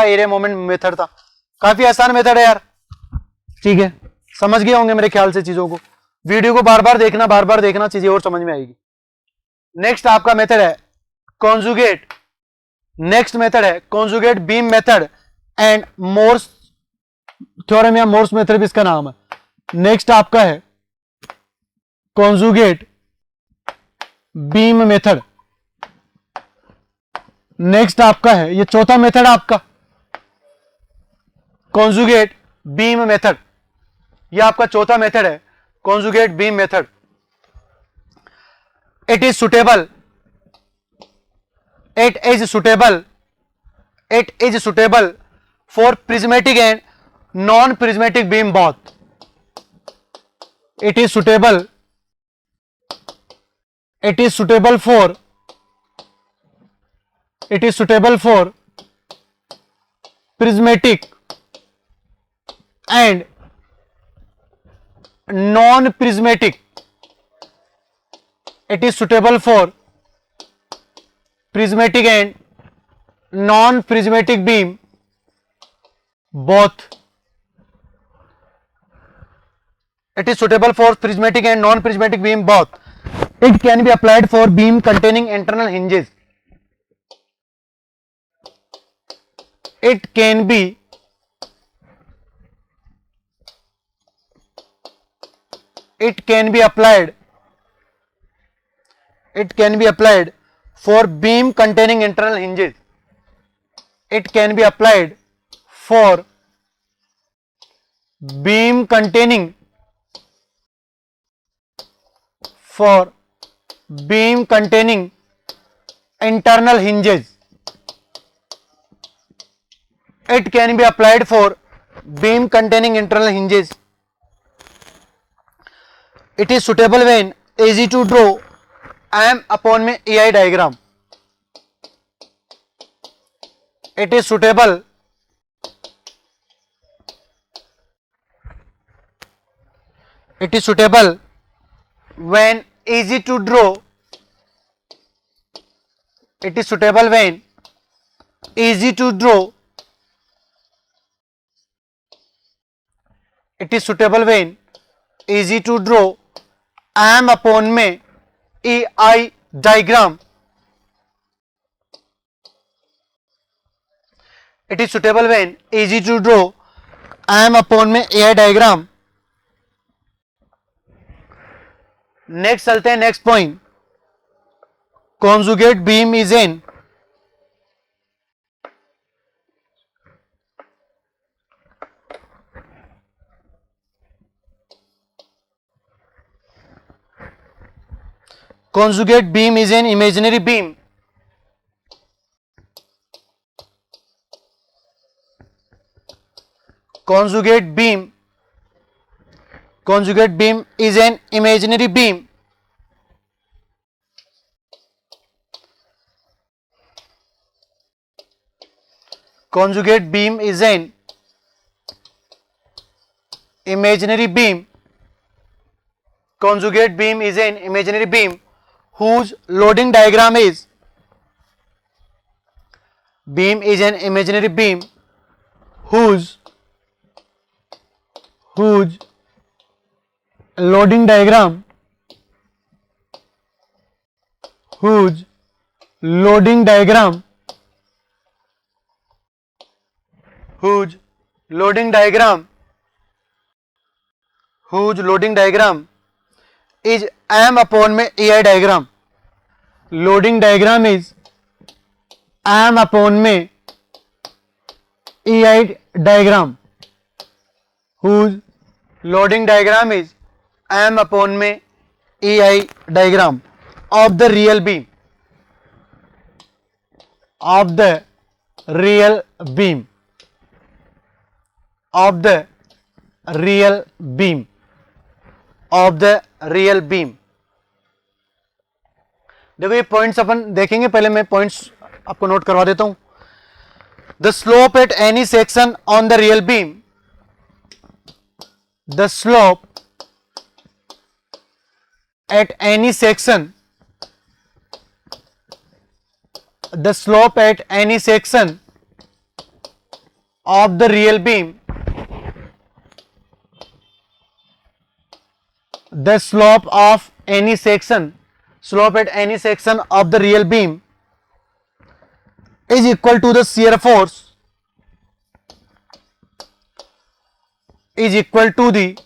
Area moment method था। काफी आसान मेथड है यार, ठीक है, समझ गए होंगे मेरे ख्याल से चीजों को। वीडियो को बार बार देखना, चीजें और समझ में आएगी। नेक्स्ट आपका मेथड है कॉन्जुगेट। नेक्स्ट मेथड है conjugate beam method and Mohr's theorem या मोर्स मेथड भी इसका नाम है। नेक्स्ट आपका है कॉन्जुगेट बीम मेथड। नेक्स्ट आपका है, ये चौथा मेथड आपका कॉन्जुगेट बीम मेथड, ये आपका चौथा मेथड है conjugate beam method. It is suitable for prismatic and non prismatic beam both. It is suitable for prismatic and non-prismatic. It is suitable for prismatic and non-prismatic beam both. It is suitable for prismatic and non-prismatic beam both. It can be applied for beam containing internal hinges. It can be applied for beam containing internal hinges. It can be applied for beam containing internal hinges. It can be applied for beam containing internal hinges. It is suitable when easy to draw M upon में EI diagram. It is suitable when easy to draw. It is suitable when easy to draw. It is suitable when easy to draw M upon में EI diagram. It is suitable when easy to draw M upon में EI diagram. Next चलते हैं next point, conjugate beam is N conjugate beam is an imaginary beam. Conjugate beam is an imaginary beam. Conjugate beam is an imaginary beam. Conjugate beam is an imaginary beam whose loading diagram is, beam is an imaginary beam whose loading diagram is M upon में EI diagram. Loading diagram is M upon में EI diagram, whose loading diagram is M upon में EI diagram of the real beam. Of the real beam. Of the real beam. Of the real beam. देखो ये points अपन देखेंगे, पहले मैं points आपको note करवा देता हूं. The slope eight any section on the real beam. The slope eight any section. The slope at any section of the real beam, the slope of any section, slope at any section of the real beam is equal to the shear force, is equal to the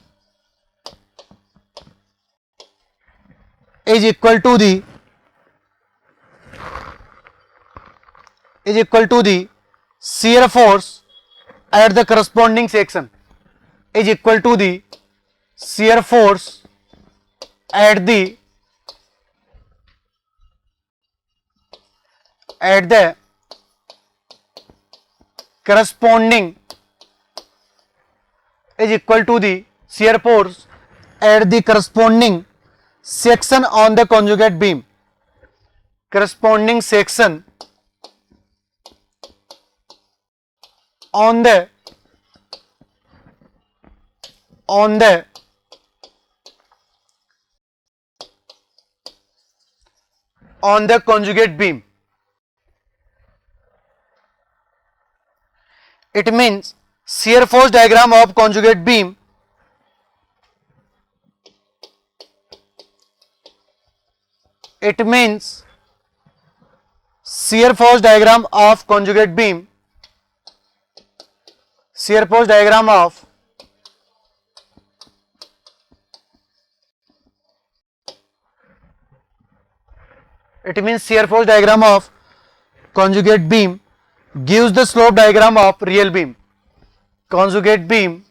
shear force at the corresponding section, is equal to the shear force at the corresponding, is equal to the shear force at the corresponding section on the conjugate beam, corresponding section on the conjugate beam. It means shear force diagram of conjugate beam shear force diagram of conjugate beam, shear force diagram of shear force diagram of conjugate beam gives the slope diagram of real beam. Conjugate beam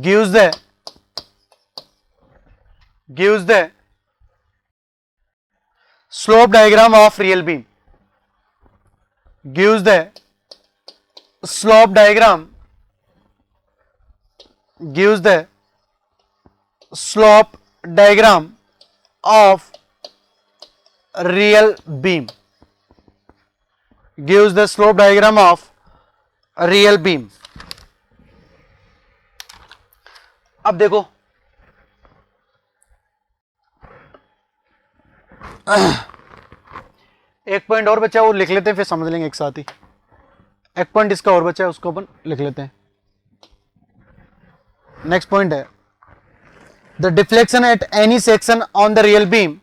gives the slope diagram of real beam, gives the slope diagram, gives the slope diagram of real beam, gives the slope diagram of real beam. अब देखो एक point और बचा है, वो लिख लेते हैं, फिर समझ लेंगे एक साथ ही. एक पॉइंट इसका और बचा है, उसको अपन लिख लेते हैं. नेक्स्ट पॉइंट है the deflection at any section on the real beam,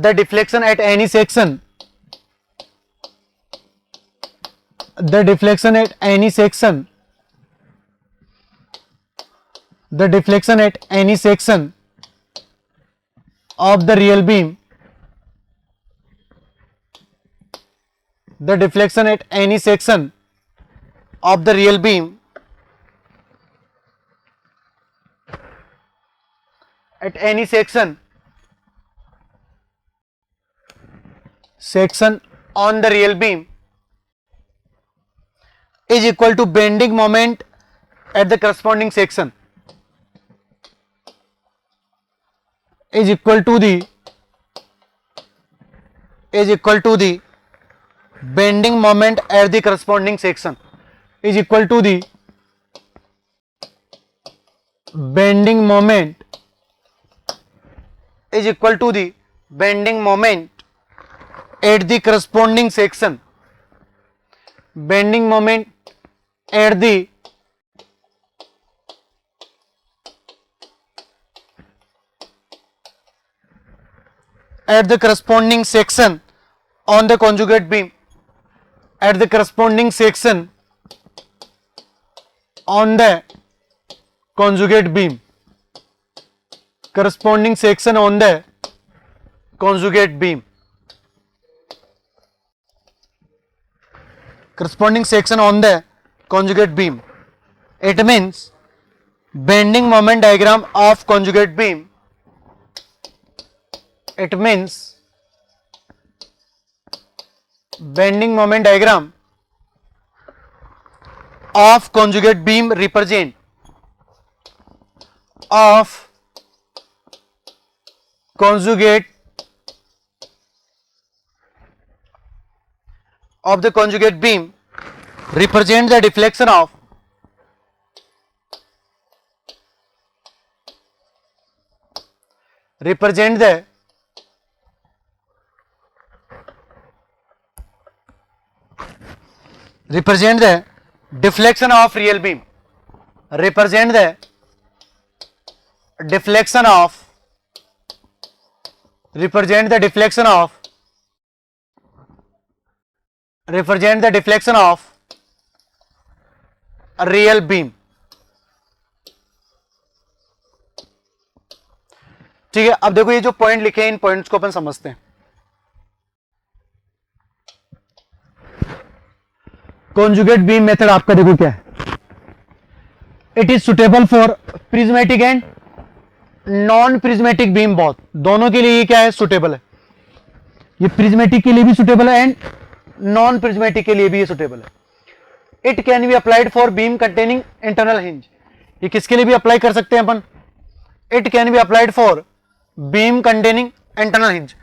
the deflection at any section, the deflection at any section, the deflection at any section of the real beam, the deflection at any section of the real beam at any section on the real beam is equal to bending moment at the corresponding section, is equal to the bending moment at the corresponding section, is equal to the bending moment, is equal to the bending moment at the corresponding section, bending moment at the corresponding section on the conjugate beam, at the corresponding section on the conjugate beam, corresponding section on the conjugate beam, corresponding section on the conjugate beam. It means bending moment diagram of conjugate beam, it means bending moment diagram of conjugate beam represent of conjugate of the conjugate beam represent the deflection of represent the deflection of real beam, represent the deflection of, represent the deflection of, represent the deflection of a real beam. ठीक है, अब देखो ये जो point लिखे हैं इन points को अपन समझते हैं. कॉन्जुगेट बीम मेथड आपका देखो क्या है. It is suitable for prismatic and non prismatic beam, बहुत दोनों के लिए ये क्या है, सुटेबल है. ये प्रिज्मेटिक के लिए भी सुटेबल है एंड नॉन प्रिज्मेटिक के लिए भी ये सुटेबल है. It can be applied for beam containing internal hinge. ये किसके लिए भी अप्लाई कर सकते हैं अपन, it can be applied for beam containing internal hinge.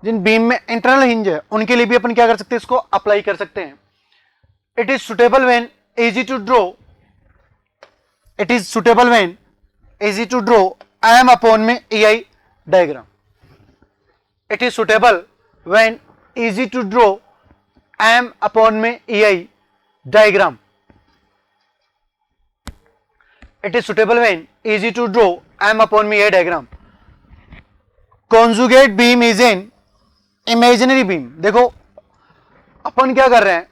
जिन बीम में इंटरनल हिंज है उनके लिए भी अपन क्या कर सकते हैं, इसको अप्लाई कर सकते हैं. It is suitable when easy to draw, it is suitable when easy to draw M upon में EI diagram. It is suitable when easy to draw M upon में EI diagram. It is suitable when easy to draw M upon में EI diagram. Conjugate beam is an imaginary beam. देखो अपन क्या कर रहे हैं,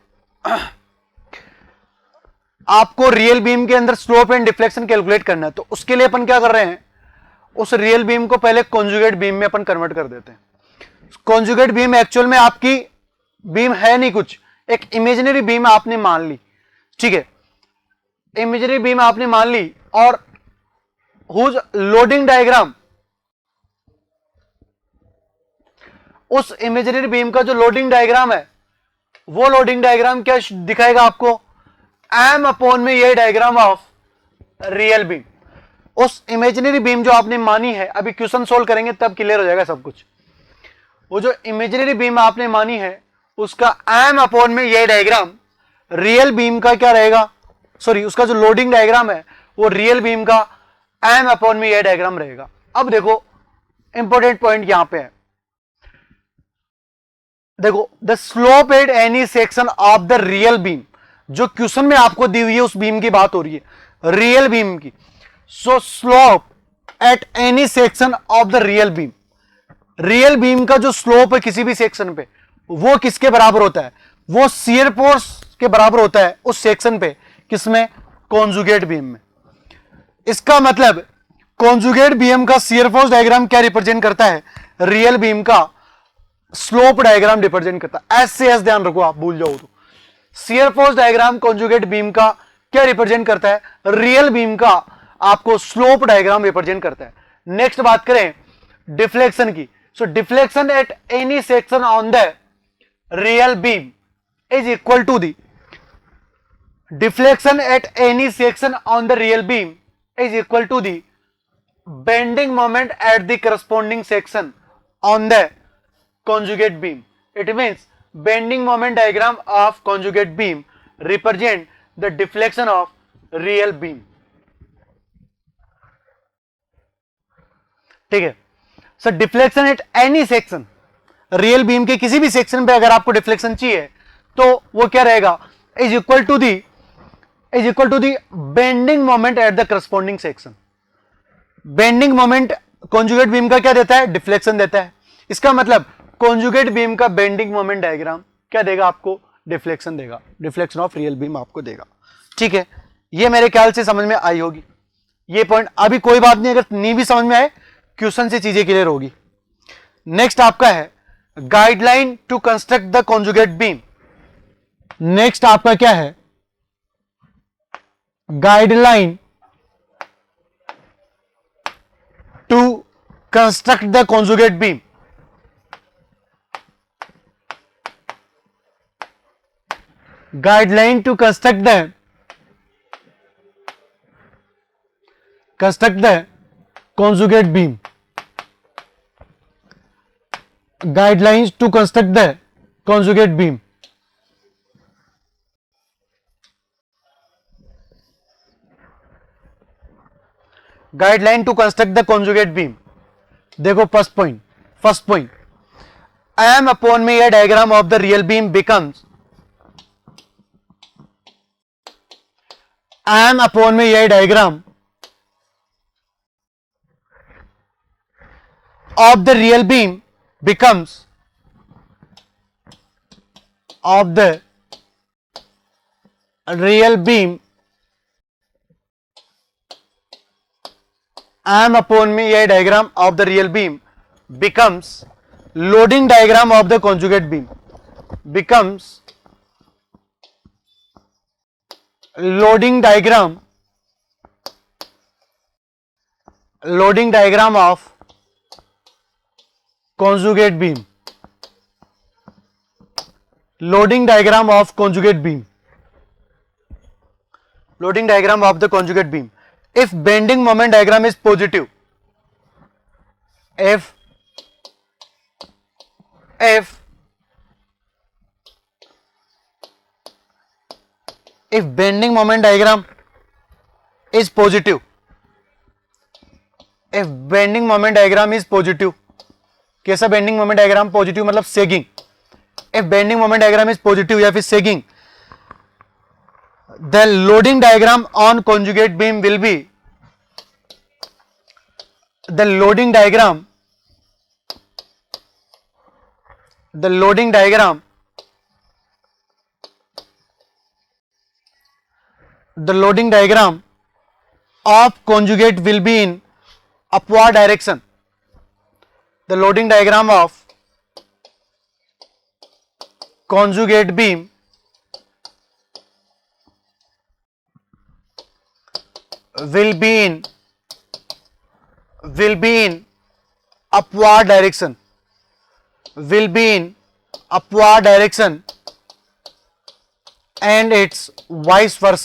आपको रियल बीम के अंदर स्लोप एंड डिफ्लेक्शन कैलकुलेट करना है, तो उसके लिए अपन क्या कर रहे हैं, उस रियल बीम को पहले कॉन्जुगेट बीम में अपन कन्वर्ट कर देते हैं. कॉन्जुगेट बीम एक्चुअल में आपकी बीम है नहीं, कुछ एक इमेजिनरी बीम आपने मान ली. ठीक है, इमेजिनरी बीम आपने मान ली और हुज लोडिंग डायग्राम, उस इमेजिनरी बीम का जो लोडिंग डायग्राम है वो लोडिंग डायग्राम क्या दिखाएगा आपको, एम अपॉन में ये डायग्राम ऑफ रियल बीम. उस इमेजिनरी बीम जो आपने मानी है, अभी क्वेश्चन सोल्व करेंगे तब क्लियर हो जाएगा सब कुछ. वो जो इमेजिनरी बीम आपने मानी है उसका एम अपॉन में ये डायग्राम रियल बीम का क्या रहेगा, सॉरी उसका जो लोडिंग डायग्राम है वो रियल बीम का एम अपॉन में ये डायग्राम रहेगा. अब देखो इंपॉर्टेंट पॉइंट यहां पे है, देखो the slope eight any section of the real beam, जो क्वेश्चन में आपको दी हुई है उस बीम की बात हो रही है, रियल बीम की. सो slope eight any section of the real beam, real beam का जो स्लोप है किसी भी सेक्शन पे वो किसके बराबर होता है, वो शियर फोर्स के बराबर होता है उस सेक्शन पे, किसमें, कॉन्जुगेट बीम में. इसका मतलब कॉन्जुगेट बीम का शियर फोर्स डायग्राम क्या रिप्रेजेंट करता है, रियल बीम का स्लोप डायग्राम रिप्रेजेंट करता है. ऐसे ध्यान रखो, आप भूल जाओ तो. Shear force diagram conjugate beam का क्या रिप्रेजेंट करता है, रियल बीम का आपको स्लोप डायग्राम रिप्रेजेंट करता है. नेक्स्ट बात करें डिफ्लेक्शन की. So deflection at any section on the real beam is equal to the, deflection at any section on the real beam is equal to the bending moment at the corresponding section on the conjugate beam. It means bending moment diagram of conjugate beam represent the deflection of real beam. ठीक है sir, deflection at any section, real beam के किसी भी section पे अगर आपको deflection चाहिए तो वो क्या रहेगा, is equal to the bending moment at the corresponding section. Bending moment conjugate beam का क्या देता है, डिफ्लेक्शन देता है. इसका मतलब कॉन्जुगेट बीम का बेंडिंग मोमेंट डायग्राम क्या देगा आपको, डिफ्लेक्शन देगा, डिफ्लेक्शन ऑफ रियल बीम आपको देगा. ठीक है, ये मेरे ख्याल से समझ में आई होगी ये पॉइंट. अभी कोई बात नहीं, अगर नहीं भी समझ में आए क्वेश्चन से चीजें क्लियर होगी. नेक्स्ट आपका है guideline to construct the conjugate beam. Next आपका क्या है, guideline to construct the conjugate beam. Guideline to construct the conjugate beam. Guidelines to construct the conjugate beam. Guideline to construct the conjugate beam. देखो first point. I am upon me a diagram of the real beam becomes M upon में यही diagram of the real beam becomes of the real beam M upon में यही diagram of the real beam becomes loading diagram of the conjugate beam becomes loading diagram of conjugate beam loading diagram of conjugate beam loading diagram of the conjugate beam if bending moment diagram is positive if bending moment diagram is positive if bending moment diagram is positive कैसा bending moment diagram positive मतलब sagging if bending moment diagram is positive या फिर sagging the loading diagram on conjugate beam will be the loading diagram of conjugate will be in upward direction the loading diagram of conjugate beam will be in upward direction and it's vice versa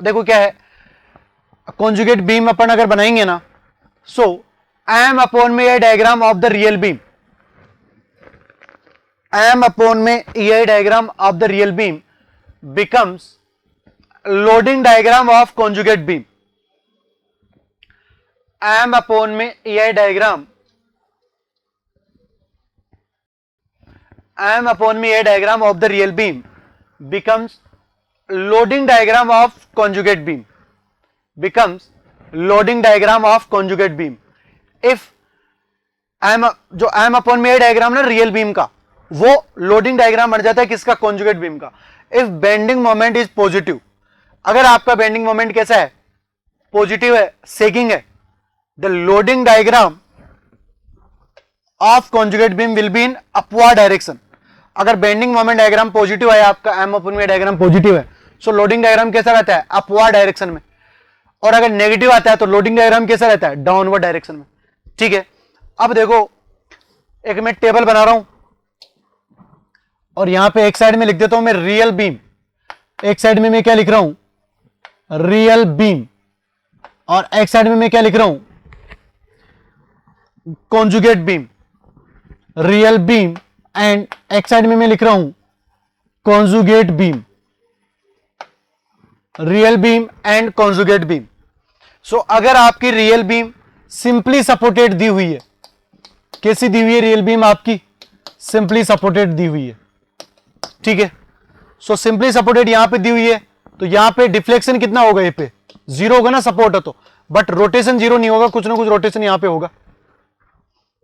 देखो क्या है conjugate beam अपन अगर बनाएंगे ना सो M upon में ये diagram of the real beam M upon में ये diagram of the real beam becomes loading diagram of conjugate beam M upon में ये diagram of the real beam becomes loading diagram of conjugate beam if जो M upon में ये diagram ना real beam का वो लोडिंग डायग्राम बन जाता है किसका कॉन्जुगेट बीम का if bending moment is positive अगर आपका बेंडिंग मोमेंट कैसा है पॉजिटिव है सेगिंग है the loading diagram of conjugate beam will be in upward direction अगर बेंडिंग मोमेंट डायग्राम पॉजिटिव है आपका एम अपॉन में डायग्राम पॉजिटिव है सो लोडिंग डायग्राम कैसा रहता है अपवर्ड डायरेक्शन में और अगर नेगेटिव आता है तो लोडिंग डायग्राम कैसा रहता है डाउनवर्ड डायरेक्शन में ठीक है अब देखो एक मैं टेबल बना रहा हूं और यहां पे एक साइड में लिख देता हूं मैं रियल बीम एक साइड में मैं क्या लिख रहा हूं रियल बीम और एक साइड में मैं क्या लिख रहा हूं conjugate beam real beam and एक साइड में मैं लिख रहा हूं conjugate beam real beam and conjugate beam सो अगर आपकी रियल बीम सिंपली सपोर्टेड दी हुई है कैसी दी हुई है रियल बीम आपकी सिंपली सपोर्टेड दी हुई है ठीक है सो सिंपली सपोर्टेड यहां पे दी हुई है तो यहां पे डिफ्लेक्शन कितना होगा ये पे जीरो होगा ना सपोर्ट है तो बट रोटेशन जीरो नहीं होगा कुछ ना कुछ रोटेशन यहां पे होगा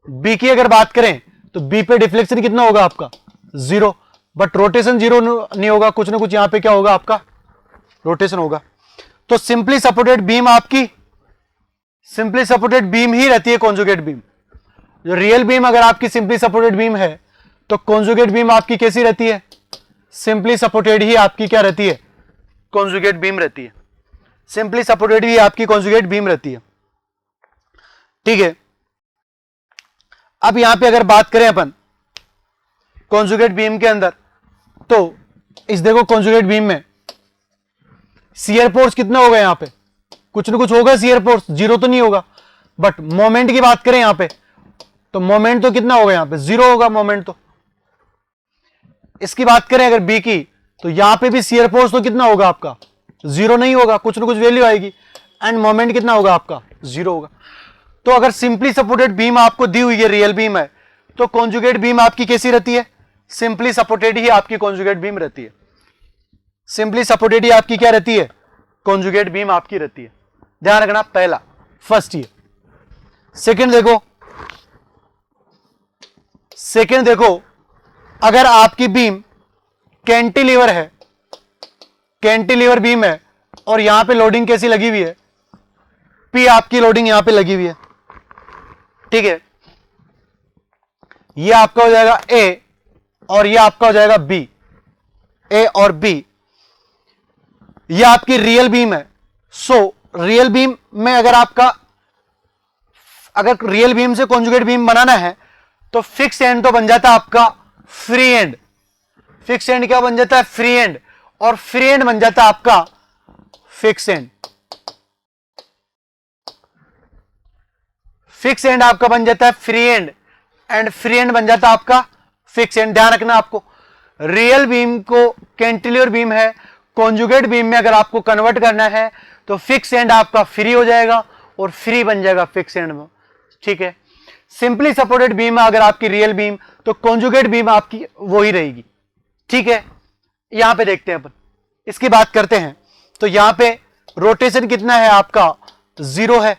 बी की अगर बात करें तो बी पे डिफ्लेक्शन कितना होगा आपका जीरो बट रोटेशन जीरो नहीं होगा कुछ ना कुछ यहां पे क्या होगा आपका रोटेशन होगा तो सिंपली सपोर्टेड बीम आपकी सिंपली सपोर्टेड बीम ही रहती है कॉन्जुगेट बीम जो रियल बीम अगर आपकी सिंपली सपोर्टेड बीम है तो कॉन्जुगेट बीम आपकी कैसी रहती है सिंपली सपोर्टेड ही आपकी क्या रहती है कॉन्जुगेट बीम रहती है सिंपली सपोर्टेड ही आपकी कॉन्जुगेट बीम रहती है ठीक है अब यहां पे अगर बात करें अपन कॉन्जुगेट बीम के अंदर तो इस देखो कॉन्जुगेट बीम में शियर फोर्स कितना होगा यहां पे कुछ ना कुछ होगा शियर फोर्स जीरो तो नहीं होगा बट मोमेंट की बात करें यहां पे तो मोमेंट तो कितना होगा यहां पे जीरो होगा मोमेंट तो इसकी बात करें अगर बी की तो यहां पे भी शियर फोर्स तो कितना होगा आपका जीरो नहीं होगा कुछ ना कुछ वैल्यू आएगी एंड मोमेंट कितना होगा आपका जीरो होगा तो अगर सिंपली सपोर्टेड बीम आपको दी हुई है रियल बीम है तो कॉन्जुगेट बीम आपकी कैसी रहती है? सिंपली सपोर्टेड ही आपकी कॉन्जुगेट बीम रहती है। सिंपली सपोर्टेड ही आपकी क्या रहती है? कॉन्जुगेट बीम आपकी रहती है। ध्यान रखना, पहला फर्स्ट ये। सेकंड देखो, अगर आपकी बीम कैंटिलीवर है, कैंटिलीवर बीम है और यहां पे लोडिंग कैसी लगी हुई है? पी आपकी लोडिंग यहां पे लगी हुई है, ठीक है। ये आपका हो जाएगा ए और ये आपका हो जाएगा बी, ए और बी। ये आपकी रियल बीम है। सो रियल बीम में अगर रियल बीम से कॉन्जुगेट बीम बनाना है तो फिक्स एंड तो बन जाता है आपका फ्री एंड। फिक्स एंड क्या बन जाता है? Free and. और फ्री एंड बन जाता है आपका फिक्स एंड। फिक्स एंड आपका बन जाता है free and, and free and बन जाता है आपका फिक्स एंड। ध्यान रखना, आपको रियल बीम को कैंटिलीवर बीम है, कॉन्जुगेट बीम में अगर आपको कन्वर्ट करना है तो फिक्स एंड आपका फ्री हो जाएगा और फ्री बन जाएगा फिक्स एंड में, ठीक है। सिंपली सपोर्टेड बीम है अगर आपकी रियल बीम, तो कॉन्जुगेट बीम आपकी वही रहेगी, ठीक है। यहां पे देखते हैं अपन, इसकी बात करते हैं। तो यहां पे रोटेशन कितना है आपका? 0 है।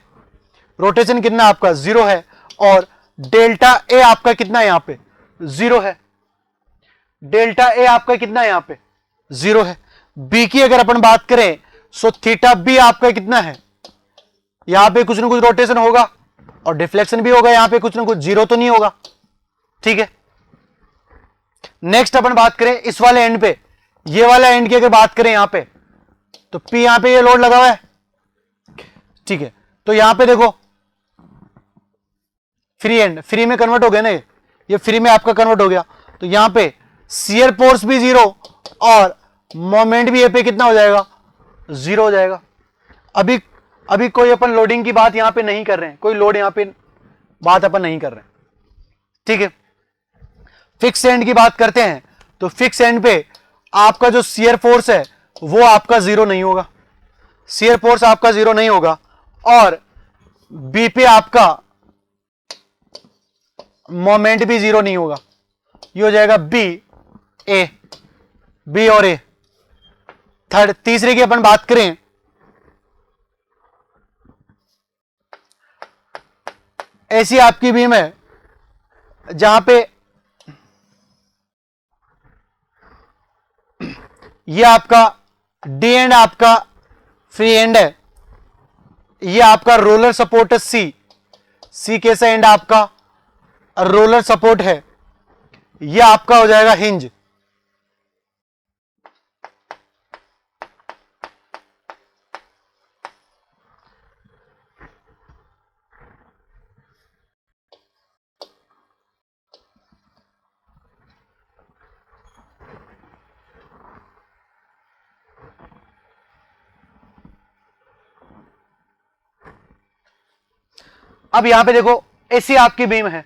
रोटेशन कितना आपका? 0 है। और डेल्टा ए आपका कितना है? यहां पे 0 है। डेल्टा ए आपका कितना है? यहां पे 0 है। बी की अगर अपन बात करें सो थीटा बी आपका कितना है? यहां पे कुछ ना कुछ रोटेशन होगा और डिफ्लेक्शन भी होगा, यहां पे कुछ ना कुछ, 0 तो नहीं होगा, ठीक है। नेक्स्ट अपन बात करें इस वाले एंड पे, ये वाला एंड की अगर बात करें यहां पे, तो पी यहां पे ये लोड लगा हुआ है, ठीक है। तो यहां पे देखो फ्री एंड, फ्री में कन्वर्ट हो गया ना, ये फ्री में आपका कन्वर्ट हो गया। तो यहां पे शियर फोर्स भी 0 और मोमेंट भी ये पे कितना हो जाएगा? 0 हो जाएगा। अभी कोई अपन लोडिंग की बात यहां पे नहीं कर रहे हैं, कोई लोड यहां पे बात अपन नहीं कर रहे हैं, ठीक है। फिक्स एंड की बात करते हैं तो फिक्स एंड पे आपका जो शियर फोर्स है वो आपका 0 नहीं होगा, शियर फोर्स आपका 0 नहीं होगा। और बी पे आपका मोमेंट भी 0 नहीं होगा, ये हो जाएगा बी ए, बी और ए। तीसरे की अपन बात करें, ऐसी आपकी बीम है जहां पे ये आपका डी एंड आपका फ्री एंड है, ये आपका रोलर सपोर्ट है सी कैसा एंड आपका रोलर सपोर्ट है, ये आपका हो जाएगा हिंज। अब यहां पे देखो ऐसी आपकी बीम है,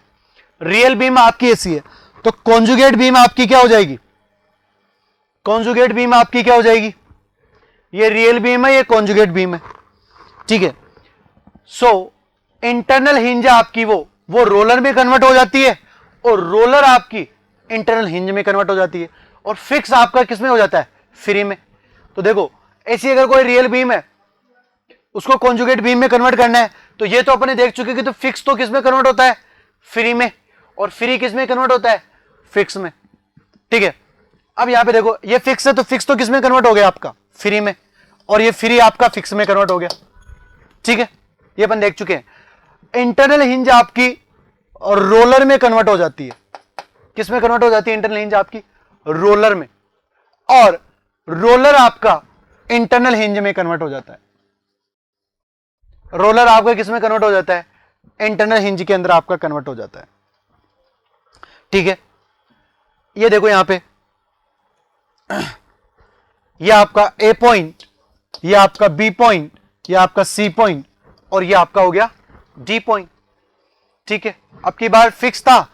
रियल बीम आपकी ऐसी है, तो कॉन्जुगेट बीम आपकी क्या हो जाएगी? कॉन्जुगेट बीम आपकी क्या हो जाएगी? ये रियल बीम है, ये कॉन्जुगेट बीम है, ठीक है। सो इंटरनल हिंज आपकी वो रोलर में कन्वर्ट हो जाती है और रोलर आपकी इंटरनल हिंज में कन्वर्ट हो जाती है, और फिक्स आपका किस में हो जाता है? फ्री में। तो देखो ऐसी अगर कोई रियल बीम है उसको कॉन्जुगेट बीम में कन्वर्ट करना है, तो ये तो अपने देख चुके कि तो फिक्स तो किस में कन्वर्ट होता है? फ्री में। और फ्री किस में कन्वर्ट होता है? फिक्स में, ठीक है। अब यहां पे देखो ये फिक्स है, तो फिक्स तो किस में कन्वर्ट हो गया? आपका फ्री में। और ये फ्री आपका फिक्स में कन्वर्ट हो गया, ठीक है। ये अपन देख चुके हैं। इंटरनल हिंज आपकी और रोलर में कन्वर्ट हो जाती है, किस में कन्वर्ट हो जाती है? इंटरनल हिंज आपकी रोलर में, और रोलर आपका इंटरनल हिंज में कन्वर्ट हो जाता है। रोलर आपका किस में कन्वर्ट हो जाता है? इंटरनल हिंज के अंदर आपका कन्वर्ट हो जाता है, ठीक है। ये देखो यहां पे ये आपका ए पॉइंट, ये आपका बी पॉइंट, ये आपका सी पॉइंट, और ये आपका हो गया डी पॉइंट, ठीक है। अब की बार फिक्स था,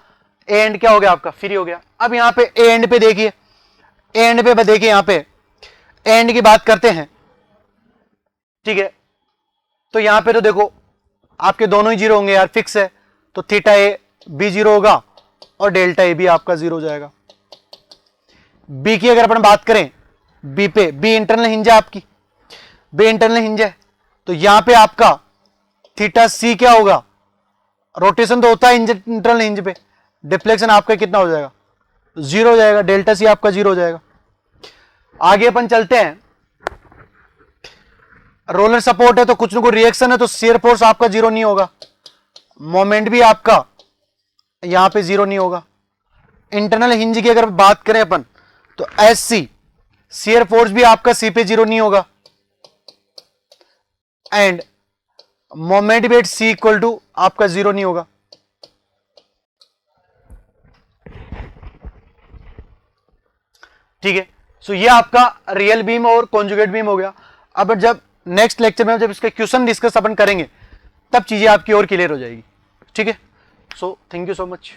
ए एंड क्या हो गया? आपका फ्री हो गया। अब यहां पे ए एंड पे देखिए, ए एंड पे देखिए, यहां पे ए एंड की बात करते हैं, ठीक है। तो यहां पे तो देखो आपके दोनों ही 0 होंगे यार, फिक्स है, तो थीटा ए बी 0 होगा और डेल्टा ए भी आपका 0 हो जाएगा। बी की अगर अपन बात करें, बी पे, बी इंटरनल हिंज है आपकी, बी इंटरनल हिंज है, तो यहां पे आपका थीटा सी क्या होगा, रोटेशन तो होता है इंटरनल हिंज पे, डिफ्लेक्शन आपका कितना हो जाएगा, 0 हो जाएगा, डेल्टा सी आपका 0 हो जाएगा। आगे अपन चलते हैं, रोलर सपोर्ट है तो कुछ ना कुछ रिएक्शन है, तो शेयर फोर्स आपका 0 नहीं होगा, मोमेंट भी आपका यहां पे 0 नहीं होगा। इंटरनल हिंज की अगर बात करें अपन, तो एस सी, शेयर फोर्स भी आपका सी पे 0 नहीं होगा, एंड मोमेंट भी एट सी इक्वल टू आपका 0 नहीं होगा। ठीक है, सो ये आपका रियल बीम और कॉन्जुगेट बीम हो गया। अब जब नेक्स्ट लेक्चर में जब इसके क्वेश्चन डिस्कस अपन करेंगे, तब चीजें आपकी और क्लियर हो जाएगी। ठीक है, so thank you so much.